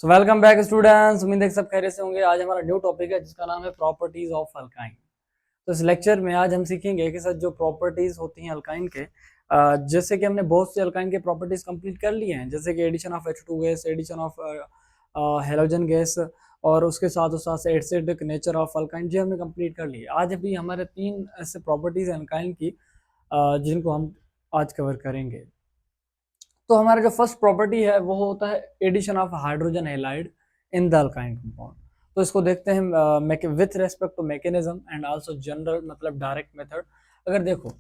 So welcome back students. उम्मीद है कि सब खैरियत से होंगे। आज हमारा न्यू टॉपिक है जिसका नाम है प्रॉपर्टीज ऑफ अल्काइन। तो इस लेक्चर में आज हम सीखेंगे कि सर जो प्रॉपर्टीज होती हैं अल्काइन के, जैसे कि हमने बहुत से अल्काइन के प्रॉपर्टीज कंप्लीट कर लिए हैं, जैसे कि addition of H2 gas, addition of halogen gas, और उसके साथ साथ एसिडिक नेचर ऑफ अल्काइन, जो हमने कंप्लीट कर लिए। आज अभी हमारे 3 ऐसे प्रॉपर्टीज हैं अल्काइन की जिनको हम आज कवर करेंगे। तो हमारा जो फर्स्ट प्रॉपर्टी है वो होता है addition of hydrogen halide in the alkyne compound. तो इसको देखते हैं with respect to mechanism and also general, मतलब डायरेक्ट मेथड। अगर देखो,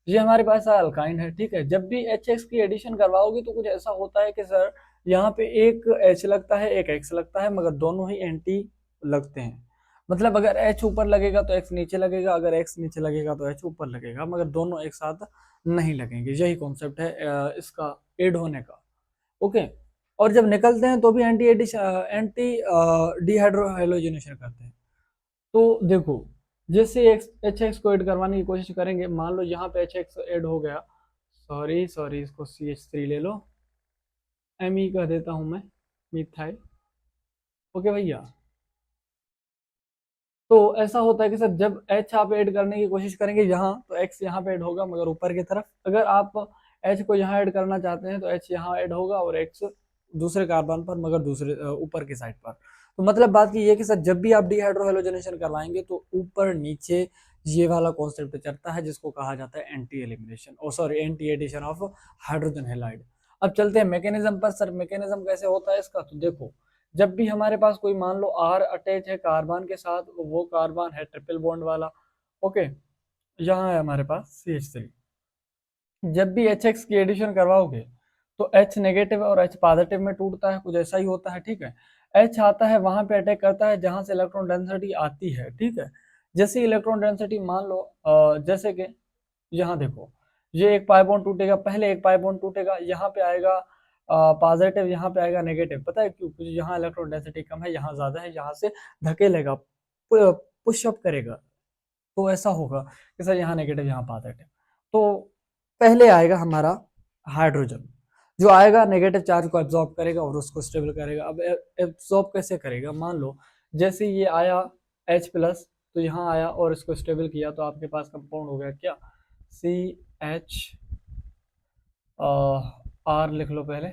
ये हमारे पास अल्काइन है, ठीक है। जब भी HX की एडिशन करवाओगे तो कुछ ऐसा होता है कि सर यहाँ पे एक H लगता है, एक X लगता है, मगर दोनों ही एंटी लगते हैं। मतलब अगर H ऊपर लगेगा तो X नीचे लगेगा, अगर X नीचे लगेगा तो H ऊपर लगेगा, मगर दोनों एक साथ नहीं लगेंगे। यही कॉन्सेप्ट है इसका एड होने का। ओके। और जब निकलते हैं तो भी एंटी डिहाइड्रोहाइलोजेनेशन करते हैं। तो देखो, जैसे एच एक्स को ऐड करवाने की कोशिश करेंगे, मान लो यहाँ पे HX ऐड हो गया, सॉरी सॉरी, इसको CH3 ले लो, Me कह देता हूं मैं, मिथाइल। ओके भैया। तो ऐसा होता है कि सर जब H आप ऐड करने की कोशिश करेंगे यहाँ, तो X यहाँ पे ऐड होगा मगर ऊपर की तरफ। अगर आप H को यहाँ ऐड करना चाहते हैं तो H यहाँ ऐड होगा और X दूसरे कार्बन पर, मगर दूसरे ऊपर की साइड पर। तो मतलब बात की ये कि सर जब भी आप डिहाइड्रोहेलोजनेशन करवाएंगे तो ऊपर नीचे ये वाला कॉन्सेप्ट चलता है, जिसको कहा जाता है एंटी एलिमिनेशन, और sorry anti addition of hydrogen halide. अब चलते हैं मैकेनिज्म पर। सर मैकेनिज्म कैसे होता है इसका, तो देखो, जब भी हमारे पास कोई मान लो R अटैच है कार्बन के साथ, वो कार्बन है ट्रिपल बॉन्ड वाला। ओके। यहाँ है हमारे पास CH3। जब भी HX की एडिशन करवाओगे तो H नेगेटिव और H पॉजिटिव में टूटता है, कुछ ऐसा ही होता है, ठीक है। H आता है वहां पे अटैक करता है जहां से इलेक्ट्रॉन डेंसिटी आती है, ठीक है। जैसे इलेक्ट्रॉन डेंसिटी मान लो जैसे कि यहाँ देखो, ये एक पाई बॉन्ड टूटेगा, पहले एक पाई बॉन्ड टूटेगा, यहाँ पे आएगा पॉजिटिव, यहाँ पे आएगा नेगेटिव। पता है क्यों? क्योंकि यहाँ इलेक्ट्रॉन डेंसिटी कम है, यहाँ ज्यादा है, यहाँ से धकेलेगा, पुशअप करेगा। तो ऐसा होगा कि सर यहाँ नेगेटिव, यहाँ पॉजिटिव। तो पहले आएगा हमारा हाइड्रोजन, जो आएगा नेगेटिव चार्ज को एब्जॉर्ब करेगा और उसको स्टेबल करेगा। अब एब्जॉर्ब कैसे करेगा? मान लो जैसे ये आया H+, तो यहाँ आया और इसको स्टेबल किया, तो आपके पास कंपाउंड हो गया क्या? CH, R लिख लो पहले,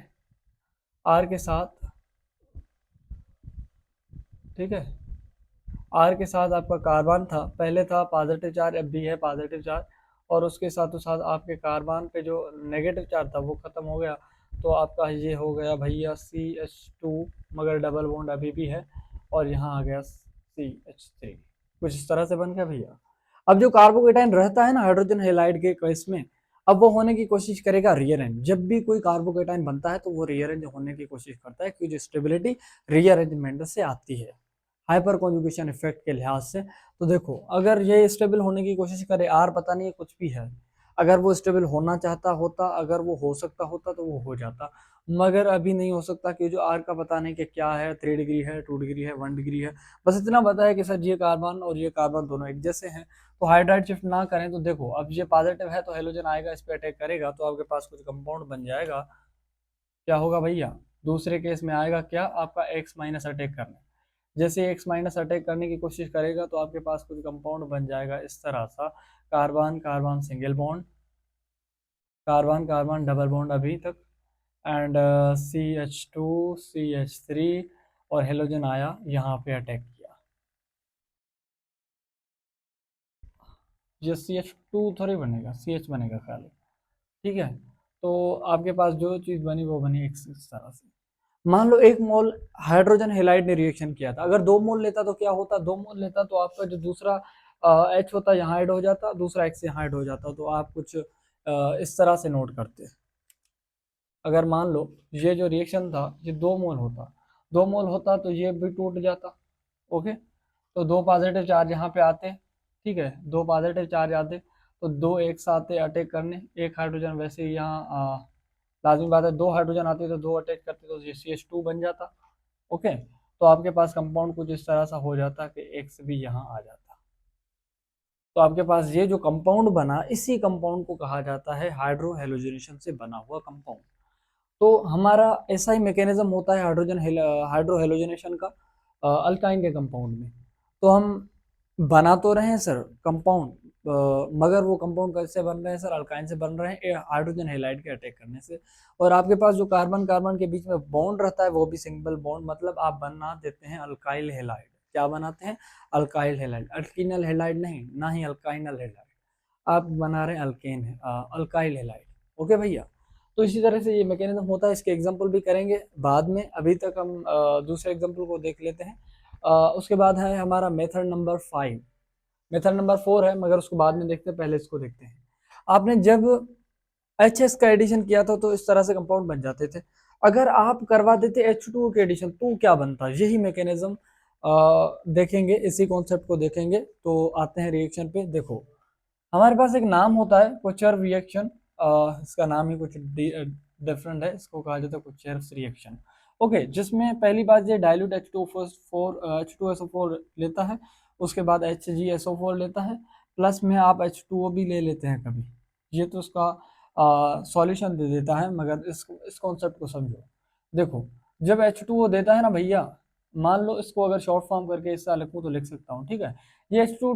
R के साथ, ठीक है। R के साथ आपका कार्बन था, पहले था पॉजिटिव चार्ज, अब भी है पॉजिटिव चार्ज, और उसके साथ साथ आपके कार्बन पे जो नेगेटिव चार्ज था वो खत्म हो गया। तो आपका ये हो गया भैया CH2, मगर डबल बॉन्ड अभी भी है, और यहाँ आ गया CH3। कुछ इस तरह से बन गया भैया। अब जो कार्बोकेटाइन रहता है ना हाइड्रोजन हैलाइड के केस में, अब वो होने की कोशिश करेगा रीअरेंज। जब भी कोई कार्बोकेटाइन बनता है तो वो रीअरेंज होने की कोशिश करता है, क्योंकि स्टेबिलिटी रीअरेंजमेंट से आती है, हाइपर कॉन्जुगेशन इफेक्ट के लिहाज से। तो देखो, अगर ये स्टेबल होने की कोशिश करे, R पता नहीं कुछ भी है, अगर वो स्टेबल होना चाहता होता, अगर वो हो सकता होता तो वो हो जाता, मगर अभी नहीं हो सकता, कि जो R का पता नहीं कि क्या है, 3 डिग्री है, 2 डिग्री है, 1 डिग्री है। बस इतना पता है कि सर ये कार्बन और ये कार्बन दोनों एक जैसे हैं। तो हाइड्राइड शिफ्ट ना करें तो देखो, अब ये पॉजिटिव है तो हेलोजन आएगा, इस पर अटैक करेगा, तो आपके पास कुछ कंपाउंड बन जाएगा। क्या होगा भैया? दूसरे केस में आएगा क्या? आपका X- अटैक करने। जैसे X- अटैक करने की कोशिश करेगा तो आपके पास कुछ कंपाउंड बन जाएगा इस तरह सा, carbon carbon single bond, carbon carbon double bond अभी तक, एंड CH2 CH3, और हेलोजन आया यहाँ पे अटैक किया। ये CH2 थोड़ी बनेगा, CH बनेगा खाली, ठीक है। तो आपके पास जो चीज बनी वो बनी इस तरह से। मान लो 1 मोल हाइड्रोजन हेलाइड ने रिएक्शन किया था, अगर 2 मोल लेता तो क्या होता? 2 मोल लेता तो आपका जो दूसरा H होता यहाँ ऐड हो जाता, दूसरा X यहाँ ऐड हो जाता। तो आप कुछ इस तरह से नोट करते। अगर मान लो ये जो रिएक्शन था ये 2 मोल होता, 2 मोल होता तो ये भी टूट जाता। ओके। तो 2 पॉजिटिव चार्ज यहाँ पे आते, ठीक है, 2 पॉजिटिव चार्ज आते, तो 2 एक साथ अटैक करने, एक हाइड्रोजन वैसे ही यहाँ लाजमी बात है, 2 हाइड्रोजन आते तो 2 अटैच करते तो ये CH2 बन जाता। ओके। तो आपके पास कंपाउंड कुछ इस तरह सा हो जाता कि X भी यहाँ आ जाता। तो आपके पास ये जो कंपाउंड बना, इसी कंपाउंड को कहा जाता है हाइड्रो हेलोजनेशन से बना हुआ कंपाउंड। तो हमारा ऐसा ही मैकेनिज्म होता है हाइड्रो हेलोजनेशन का अल्काइन के कंपाउंड में। तो हम बना तो रहे हैं सर कंपाउंड, मगर वो कंपाउंड कैसे बन रहे हैं सर, अल्काइन से बन रहे हैं हाइड्रोजन हेलाइड के अटैक करने से। और आपके पास जो कार्बन कार्बन के बीच में बॉन्ड रहता है वो भी सिंगल बॉन्ड, मतलब आप बना देते हैं अल्काइल हेलाइड। क्या बनाते हैं? अल्काइल हेलाइड, अल्किनल हेलाइड नहीं, ना ही अल्काइनल हेलाइड, आप बना रहे हैं अल्काइल हेलाइड। ओके भैया। तो इसी तरह से ये मैकेनिज्म होता है, इसके एग्जांपल भी करेंगे बाद में, अभी तक हम दूसरे एग्जांपल को देख लेते हैं। उसके बाद है हमारा मेथड नंबर 5, मेथड नंबर 4 है मगर उसको बाद में देखते हैं, पहले इसको देखते हैं। आपने जब HS का एडिशन किया था तो इस तरह से कंपाउंड बन जाते थे। अगर आप करवा देते H2O के एडिशन तो क्या बनता? यही मैकेनिज्म देखेंगे, इसी कॉन्सेप्ट को देखेंगे। तो आते हैं रिएक्शन पे। देखो हमारे पास एक नाम होता है कोचर्व रिएक्शन, इसका नाम ही कुछ डिफरेंट है, इसको कहा जाता है कोचर्व रिएक्शन। ओके, जिसमें पहली बात ये डाइल्यूट H2SO4 लेता है, उसके बाद HgSO4 लेता है, प्लस में आप H2O भी ले लेते हैं कभी। ये तो उसका सॉल्यूशन दे देता है, मगर इस कॉन्सेप्ट को समझो। देखो जब H2O देता है ना भैया, मान लो इसको अगर शॉर्ट फॉर्म करके इसका लिखूँ तो लिख सकता हूँ, ठीक है। ये H2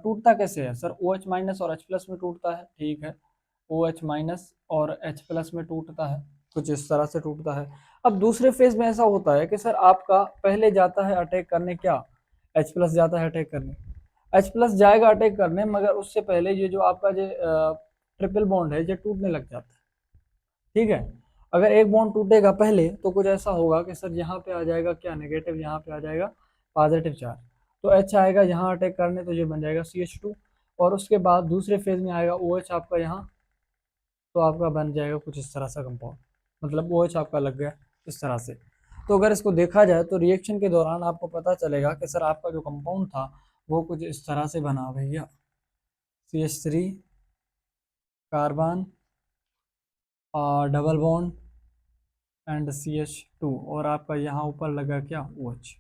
टूटता कैसे है सर? OH माइनस और H प्लस में टूटता है, ठीक है। OH माइनस और H प्लस में टूटता है, कुछ इस तरह से टूटता है। अब दूसरे फेज में ऐसा होता है कि सर आपका पहले जाता है अटैक करने, क्या? H प्लस जाता है अटैक करने, H प्लस जाएगा अटैक करने, मगर उससे पहले ये जो आपका जो ट्रिपल बॉन्ड है ये टूटने लग जाता है, ठीक है। अगर एक बॉन्ड टूटेगा पहले तो कुछ ऐसा होगा कि सर यहाँ पे आ जाएगा क्या, नेगेटिव, यहाँ पे आ जाएगा पॉजिटिव चार्ज। तो H आएगा यहाँ अटैक करने, तो ये बन जाएगा CH2। और उसके बाद दूसरे फेज में आएगा OH आपका यहाँ, तो आपका बन जाएगा कुछ इस तरह सा कंपाउंड, मतलब OH आपका लग गया इस तरह से। तो अगर इसको देखा जाए तो रिएक्शन के दौरान आपको पता चलेगा कि सर आपका जो कंपाउंड था वो कुछ इस तरह से बना भैया, CH3 कार्बन और डबल बॉन्ड एंड CH2, और आपका यहाँ ऊपर लगा क्या, OH,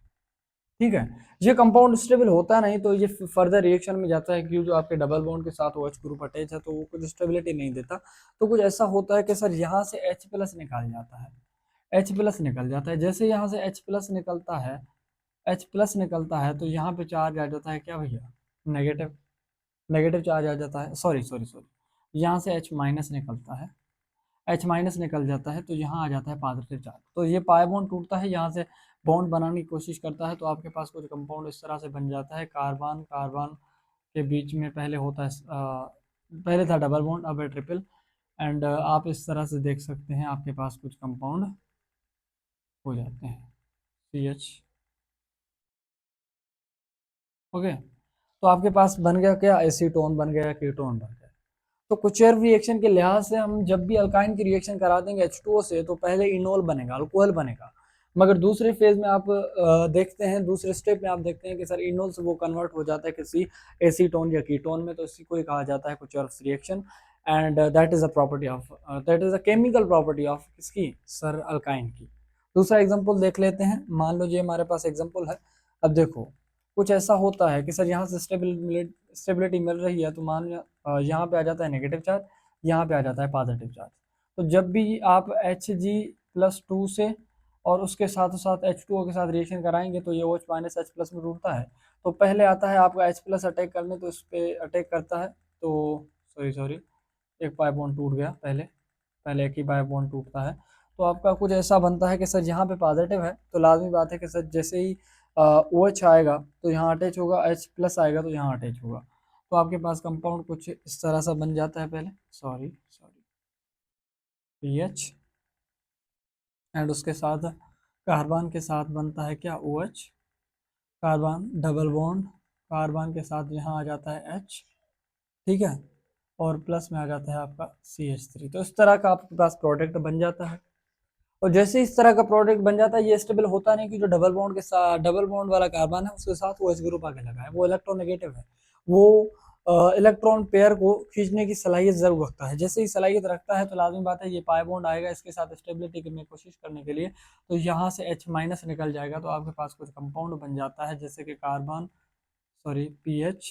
ठीक है। ये कंपाउंड स्टेबल होता नहीं, तो ये फर्दर रिएक्शन में जाता है, क्यों जो आपके डबल बॉन्ड के साथ OH ग्रुप अटैच है तो वो कुछ स्टेबिलिटी नहीं देता। तो कुछ ऐसा होता है कि सर यहाँ से H प्लस निकाल जाता है, H प्लस निकल जाता है। जैसे यहाँ से H प्लस निकलता है, H प्लस निकलता है तो यहाँ पे चार्ज आ जाता है क्या भैया, नेगेटिव, नेगेटिव चार्ज आ जाता है। सॉरी सॉरी सॉरी, यहाँ से H माइनस निकलता है, H माइनस निकल जाता है तो यहाँ आ जाता है पॉजिटिव चार्ज। तो ये पाई बॉन्ड टूटता है, यहाँ से बॉन्ड बनाने की कोशिश करता है, तो आपके पास कुछ कंपाउंड इस तरह से बन जाता है। कार्बन कार्बन के बीच में पहले होता है पहले था डबल बॉन्ड, अब है ट्रिपल। एंड आप इस तरह से देख सकते हैं आपके पास कुछ कंपाउंड हो जाते हैं, CH। ओके, तो आपके पास बन गया क्या, एसीटोन बन गया, कीटोन बन गया। तो कुचेर रिएक्शन के लिहाज से हम जब भी अल्काइन की रिएक्शन करा देंगे H2O से, तो पहले इनोल बनेगा, अल्कोहल बनेगा। मगर दूसरे फेज में आप देखते हैं, दूसरे स्टेप में आप देखते हैं कि सर इनोल से वो कन्वर्ट हो जाता है किसी एसीटोन या कीटोन में, तो इसी को ही कहा जाता है Kucherov reaction. And that is a property of, that is a chemical property of किसकी, सर अल्काइन की। दूसरा एग्जांपल देख लेते हैं, मान लो ये हमारे पास एग्जांपल है। अब देखो कुछ ऐसा होता है कि सर यहाँ से स्टेबिलिटी मिल रही है, तो मान यहाँ पे आ जाता है नेगेटिव चार्ज, यहाँ पे आ जाता है पॉजिटिव चार्ज। तो जब भी आप Hg+2 से और उसके साथ साथ H2O के साथ रिएक्शन कराएंगे तो ये OH माइनस H प्लस में टूटता है। तो पहले आता है आपका H प्लस अटैक करने, तो इस पर अटैक करता है, तो सॉरी सॉरी, एक पाई बॉन्ड टूट गया, पहले पहले एक ही पाई बॉन्ड टूटता है। तो आपका कुछ ऐसा बनता है कि सर यहाँ पे पॉजिटिव है, तो लाजमी बात है कि सर जैसे ही OH आएगा तो यहाँ अटैच होगा, H प्लस आएगा तो यहाँ अटैच होगा। तो आपके पास कंपाउंड कुछ इस तरह सा बन जाता है, पहले सॉरी सॉरी PH, एंड उसके साथ कार्बन के साथ बनता है क्या, OH, carbon double bond, carbon के साथ यहाँ आ जाता है H, ठीक है, और प्लस में आ जाता है आपका CH3। तो इस तरह का आपके पास प्रोडक्ट बन जाता है। और जैसे इस तरह का प्रोडक्ट बन जाता है, ये स्टेबल होता नहीं, कि जो डबल बॉन्ड के साथ, डबल बॉन्ड वाला कार्बन है उसके साथ वो OH ग्रुप आगे लगा है, वो इलेक्ट्रोनेगेटिव है, वो इलेक्ट्रॉन पेयर को खींचने की सलाहियत जरूर रखता है। जैसे ही सलाहियत रखता है तो लाजमी बात है ये पाई बॉन्ड आएगा इसके साथ स्टेबिलिटी करने की कोशिश करने के लिए, तो यहाँ से H माइनस निकल जाएगा, तो आपके पास कुछ कंपाउंड बन जाता है, जैसे कि carbon, sorry PH,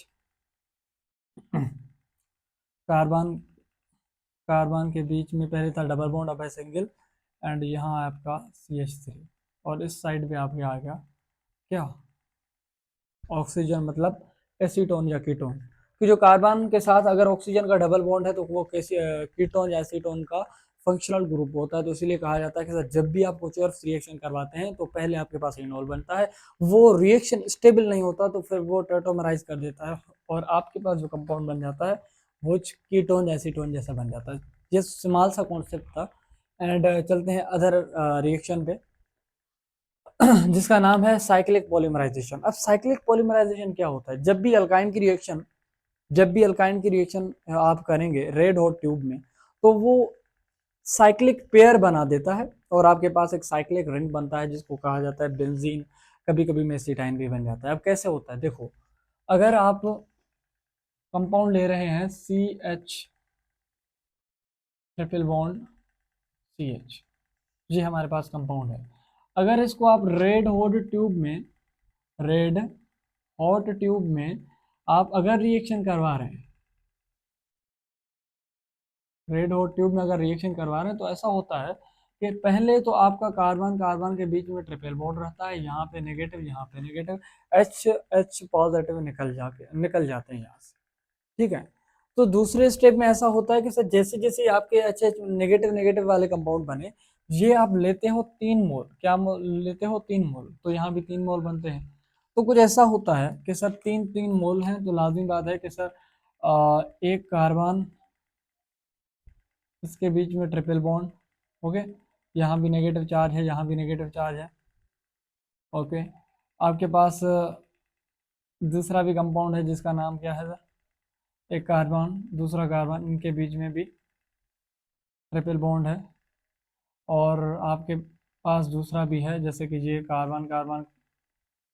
carbon, carbon के बीच में पहले था डबल बॉन्ड, अब है सिंगल, एंड यहाँ आपका CH3, और इस साइड पे आपके आ गया क्या, ऑक्सीजन, मतलब एसीटोन या कीटोन। कि जो कार्बन के साथ अगर ऑक्सीजन का डबल बॉन्ड है तो वो कैसे कीटोन या एसीटोन का फंक्शनल ग्रुप होता है। तो इसीलिए कहा जाता है कि सर जब भी आप कुछ और रिएक्शन करवाते हैं तो पहले आपके पास इनॉल बनता है, वो रिएक्शन स्टेबल नहीं होता तो फिर वो टेट्रामराइज कर देता है और आपके पास जो कंपाउंड बन जाता है वो कीटोन एसीटोन जैसा बन जाता है। ये स्मॉल सा कॉन्सेप्ट था। एंड चलते हैं अदर रिएक्शन पे जिसका नाम है साइक्लिक पॉलीमराइजेशन। अब साइक्लिक पॉलीमराइजेशन क्या होता है, जब भी अल्काइन की रिएक्शन आप करेंगे रेड हॉट ट्यूब में तो वो साइक्लिक पेयर बना देता है और आपके पास एक साइक्लिक रिंग बनता है जिसको कहा जाता है बेंजीन, कभी कभी मेसिटाइन भी बन जाता है। अब कैसे होता है देखो, अगर आप कंपाउंड ले रहे हैं CH ट्रिपल बॉन्ड CH, ये हमारे पास कंपाउंड है। अगर इसको आप रेड हॉट ट्यूब में आप अगर रिएक्शन करवा रहे हैं, रेड हॉट ट्यूब में अगर रिएक्शन करवा रहे हैं तो ऐसा होता है कि पहले तो आपका कार्बन कार्बन के बीच में ट्रिपल बॉन्ड रहता है, यहाँ पे नेगेटिव यहाँ पे नेगेटिव, H पॉजिटिव निकल जाते हैं यहाँ से, ठीक है। तो दूसरे स्टेप में ऐसा होता है कि सर जैसे जैसे आपके H नेगेटिव नेगेटिव वाले कंपाउंड बने, ये आप लेते हो 3 मोल, क्या लेते हो 3 मोल, तो यहाँ भी 3 मोल बनते हैं। तो कुछ ऐसा होता है कि सर 3 3 मोल हैं तो लाजमी बात है कि सर एक कार्बन इसके बीच में ट्रिपल बॉन्ड, ओके, यहाँ भी नेगेटिव चार्ज है यहाँ भी नेगेटिव चार्ज है, ओके। आपके पास दूसरा भी कंपाउंड है जिसका नाम क्या है सर, एक कार्बन दूसरा कार्बन, इनके बीच में भी ट्रिपल बॉन्ड है। और आपके पास दूसरा भी है जैसे कि ये कार्बन कार्बन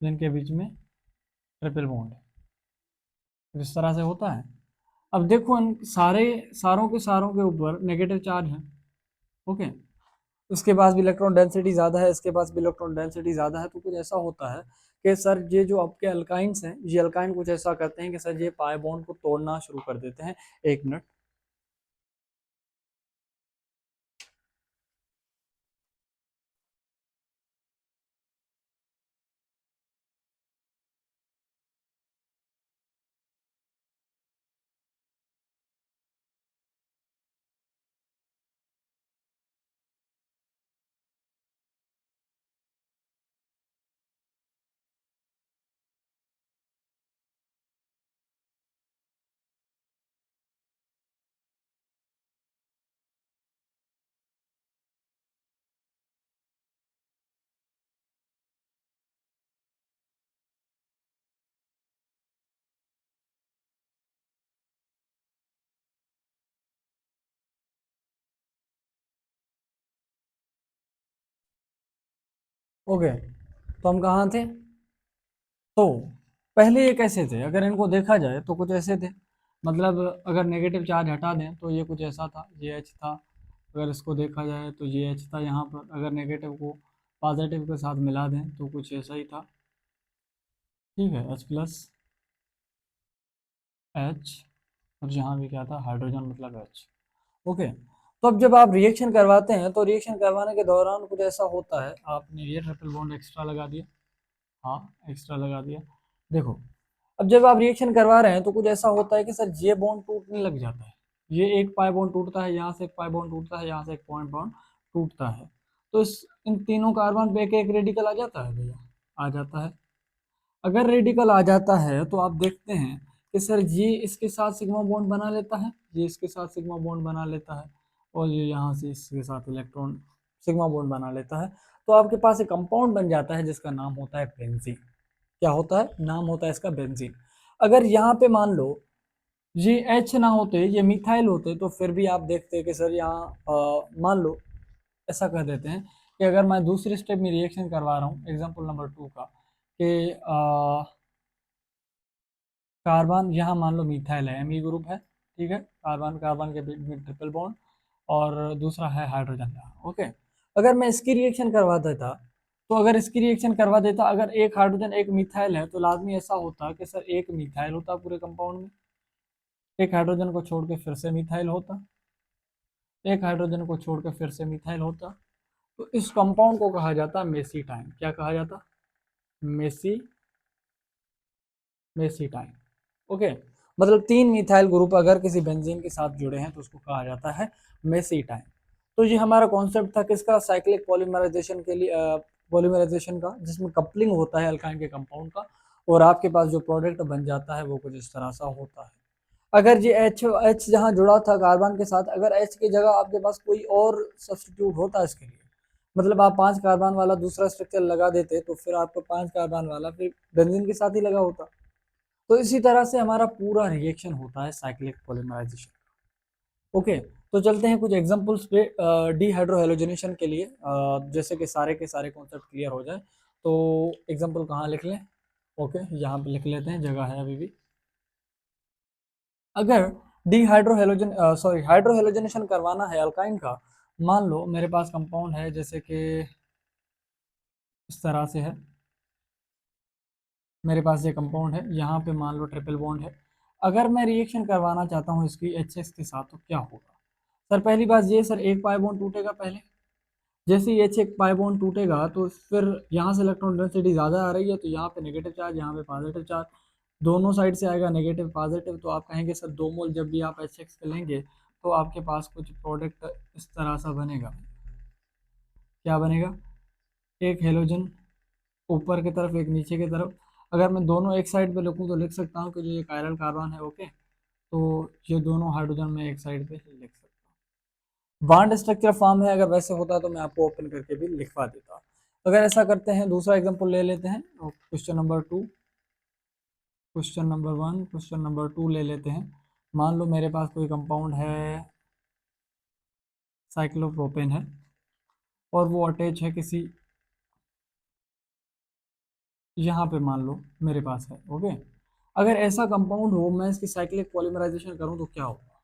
जिनके बीच में ट्रिपल बॉन्ड है, इस तरह से होता है। अब देखो इन सारों के ऊपर नेगेटिव चार्ज है, ओके। इसके पास भी इलेक्ट्रॉन डेंसिटी ज़्यादा है, इसके पास भी इलेक्ट्रॉन डेंसिटी ज़्यादा है। तो कुछ ऐसा होता है कि सर ये जो आपके अल्काइंस हैं, ये अल्काइन कुछ ऐसा करते हैं कि सर ये पाई बॉन्ड को तोड़ना शुरू कर देते हैं। 1 मिनट, ओके। तो हम कहाँ थे, तो पहले ये कैसे थे, अगर इनको देखा जाए तो कुछ ऐसे थे, मतलब अगर नेगेटिव चार्ज हटा दें तो ये कुछ ऐसा था, ये H था। अगर इसको देखा जाए तो ये H था यहाँ पर, अगर नेगेटिव को पॉजिटिव के साथ मिला दें तो कुछ ऐसा ही था, ठीक है, H, और यहाँ भी क्या था, हाइड्रोजन मतलब H, ओके। तो अब जब आप रिएक्शन करवाते हैं तो रिएक्शन करवाने के दौरान कुछ ऐसा होता है, आपने ये ट्रिपल बॉन्ड एक्स्ट्रा लगा दिया, हाँ एक्स्ट्रा लगा दिया, देखो। अब जब आप रिएक्शन करवा रहे हैं तो कुछ ऐसा होता है कि सर ये बॉन्ड टूटने लग जाता है, ये एक पाई बॉन्ड टूटता है, यहाँ से एक पाई बॉन्ड टूटता है, यहाँ से एक पॉइंट बॉन्ड टूटता है। तो इस इन तीनों कार्बन पे एक एक रेडिकल आ जाता है भैया, आ जाता है। अगर रेडिकल आ जाता है तो आप देखते हैं कि सर ये इसके साथ सिग्मा बॉन्ड बना लेता है, ये इसके साथ सिग्मा बॉन्ड बना लेता है, और ये यहाँ से इसके साथ इलेक्ट्रॉन सिग्मा बॉन्ड बना लेता है। तो आपके पास एक कंपाउंड बन जाता है जिसका नाम होता है बेंजीन। क्या होता है, नाम होता है इसका बेंजीन। अगर यहाँ पे मान लो ये H ना होते, ये मिथाइल होते, तो फिर भी आप देखते कि सर यहाँ मान लो ऐसा कर देते हैं कि अगर मैं दूसरे स्टेप में रिएक्शन करवा रहा हूँ, एग्जांपल नंबर 2 का, कि कार्बन यहाँ मान लो मिथाइल है, Me ग्रुप है, ठीक है, कार्बन कार्बन के बीच में ट्रिपल बॉन्ड, और दूसरा है हाइड्रोजन यहाँ, ओके। अगर मैं इसकी रिएक्शन करवा देता, तो अगर इसकी रिएक्शन करवा देता, अगर एक हाइड्रोजन एक मिथाइल है तो लाजमी ऐसा होता कि सर एक मिथाइल होता पूरे कंपाउंड में, एक हाइड्रोजन को छोड़ के फिर से मिथाइल होता, एक हाइड्रोजन को छोड़ के फिर से मिथाइल होता, तो इस कंपाउंड को कहा जाता है मेसी टाइम। क्या कहा जाता? Messi Messi time. ओके, मतलब 3 मिथाइल ग्रुप अगर किसी बेंजीन के साथ जुड़े हैं तो उसको कहा जाता है मेसी टाइम। तो ये हमारा कॉन्सेप्ट था किसका? साइक्लिक पॉलीमराइजेशन के लिए, पॉलीमराइजेशन का, जिसमें कपलिंग होता है अल्काइन के कंपाउंड का, और आपके पास जो प्रोडक्ट बन जाता है वो कुछ इस तरह सा होता है। अगर ये एच जहाँ जुड़ा था कार्बन के साथ, अगर एच की जगह आपके पास कोई और सब्सटीट्यूट होता इसके लिए, मतलब आप 5 कार्बन वाला दूसरा स्ट्रक्चर लगा देते, तो फिर आपको 5 कार्बन वाला फिर बेंजीन के साथ ही लगा होता। तो इसी तरह से हमारा पूरा रिएक्शन होता है साइक्लिक पॉलीमराइजेशन। ओके, तो चलते हैं कुछ एग्जांपल्स पे डीहाइड्रोहेलोजनेशन के लिए, जैसे कि सारे के सारे कॉन्सेप्ट क्लियर हो जाए। तो एग्जांपल कहाँ लिख लें? ओके, यहाँ पे लिख लेते हैं, जगह है अभी भी। अगर डीहाइड्रोहेलोजन सॉरी हाइड्रोहेलोजनेशन करवाना है अल्काइन का, मान लो मेरे पास कंपाउंड है जैसे कि इस तरह से है, मेरे पास ये कंपाउंड है, यहाँ पे मान लो ट्रिपल बॉन्ड है। अगर मैं रिएक्शन करवाना चाहता हूँ इसकी HX के साथ, तो क्या होगा? सर पहली बात ये, सर एक पाई बॉन्ड टूटेगा पहले। जैसे ही एच एक पाई बॉन्ड टूटेगा तो फिर यहाँ से इलेक्ट्रॉन डेंसिटी ज़्यादा आ रही है, तो यहाँ पे नेगेटिव चार्ज, यहाँ पे पॉजिटिव चार्ज, दोनों साइड से आएगा नेगेटिव पॉजिटिव। तो आप कहेंगे सर 2 मोल जब भी आप HX के लेंगे तो आपके पास कुछ प्रोडक्ट इस तरह सा बनेगा। क्या बनेगा? एक हेलोजन ऊपर की तरफ, एक नीचे की तरफ। अगर मैं दोनों एक साइड पे लिखूं तो लिख सकता हूँ कि जो ये कायरल कार्बन है, ओके, तो ये दोनों हाइड्रोजन में एक साइड पे लिख सकता हूँ। बॉन्ड स्ट्रक्चर फॉर्म है, अगर वैसे होता तो मैं आपको ओपन करके भी लिखवा देता। अगर ऐसा करते हैं, दूसरा एग्जांपल ले लेते हैं, question number 2, question number 1, question number 2 ले लेते हैं। मान लो मेरे पास कोई कंपाउंड है, साइक्लोप्रोपेन है, और वो अटैच है किसी, यहाँ पे मान लो मेरे पास है, ओके। अगर ऐसा कंपाउंड हो, मैं इसकी साइक्लिक पॉलीमराइजेशन करूं तो क्या होगा?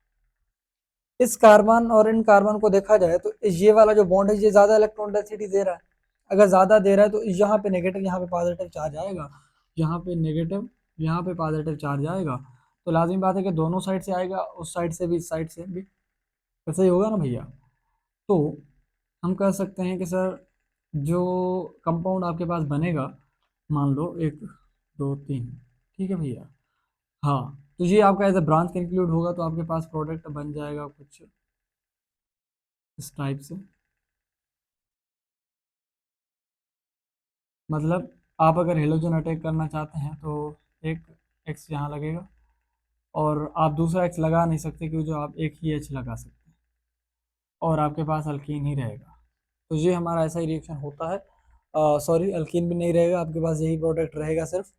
इस कार्बन और इन कार्बन को देखा जाए तो ये वाला जो बॉन्ड है ये ज्यादा इलेक्ट्रॉन डेंसिटी दे रहा है। अगर ज्यादा दे रहा है तो यहाँ पे नेगेटिव, यहाँ पे पॉजिटिव चार्ज आएगा, यहाँ पे नेगेटिव, यहाँ पे पॉजिटिव चार्ज आएगा। तो लाजिमी बात है कि दोनों साइड से आएगा, उस साइड से भी इस साइड से भी, ऐसा ही होगा ना भैया। तो हम कह सकते हैं कि सर जो कंपाउंड आपके पास बनेगा, मान लो 1 2 3, ठीक है भैया, हाँ, तो ये आपका एज ए ब्रांच इंक्लूड होगा, तो आपके पास प्रोडक्ट बन जाएगा कुछ इस टाइप से। मतलब आप अगर हेलोजन अटैक करना चाहते हैं तो एक एक्स यहाँ लगेगा, और आप दूसरा एक्स लगा नहीं सकते क्योंकि जो आप एक ही एच लगा सकते हैं, और आपके पास अल्कीन ही रहेगा। तो ये हमारा ऐसा ही रिएक्शन होता है। सॉरी, अल्कीन भी नहीं रहेगा, आपके पास यही प्रोडक्ट रहेगा सिर्फ।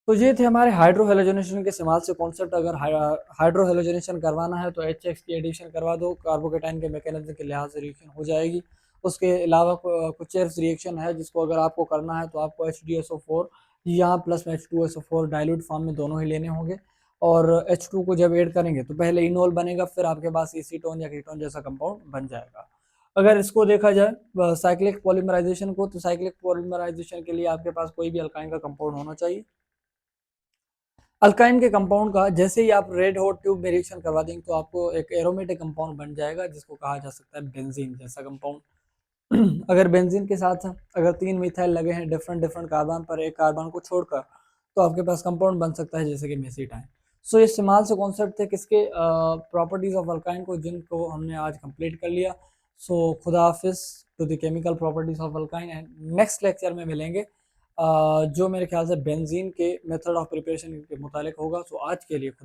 तो ये थे हमारे हाइड्रोहेलोजनेशन के इस्तेमाल से कॉन्सेप्ट। अगर हाइड्रोहेलोजनेशन करवाना है तो HX की एडिशन करवा दो, कार्बोकेटाइन के मैकेनिज्म के लिहाज से रिएक्शन हो जाएगी। उसके अलावा कुछ रिएक्शन है जिसको अगर आपको करना है तो आपको HDSO4 या प्लस H2SO4 डाइल्यूट फॉर्म में दोनों ही लेने होंगे। और H2 को जब ऐड करेंगे तो पहले इनोल बनेगा, फिर आपके पास एसीटोन या कीटोन जैसा कंपाउंड बन जाएगा। अगर इसको देखा जाए साइक्लिक पॉलीमराइजेशन को, तो साइक्लिक पॉलीमराइजेशन के लिए आपके पास कोई भी अल्काइन का कंपाउंड होना चाहिए। अल्काइन के कंपाउंड का जैसे ही आप रेड हॉट ट्यूब में रिएक्शन करवा देंगे तो आपको एक एरोमेटिक कंपाउंड बन जाएगा जिसको कहा जा सकता है बेंजीन जैसा कंपाउंड। अगर बेंजीन के साथ अगर 3 मिथाइल लगे हैं डिफरेंट डिफरेंट कार्बन पर, एक कार्बन को छोड़कर, तो आपके पास कंपाउंड बन सकता है जैसे कि मेसिटाइन। सो ये इस्तेमाल से कॉन्सेप्ट थे किसके, प्रॉपर्टीज ऑफ अल्काइन को, जिनको हमने आज कंप्लीट कर लिया। सो खुदा हाफिज to the chemical properties of alkyne, and next lecture में मिलेंगे जो मेरे ख्याल से बेंजीन के मेथड ऑफ प्रिपरेशन के मुतालिक होगा। सो आज के लिए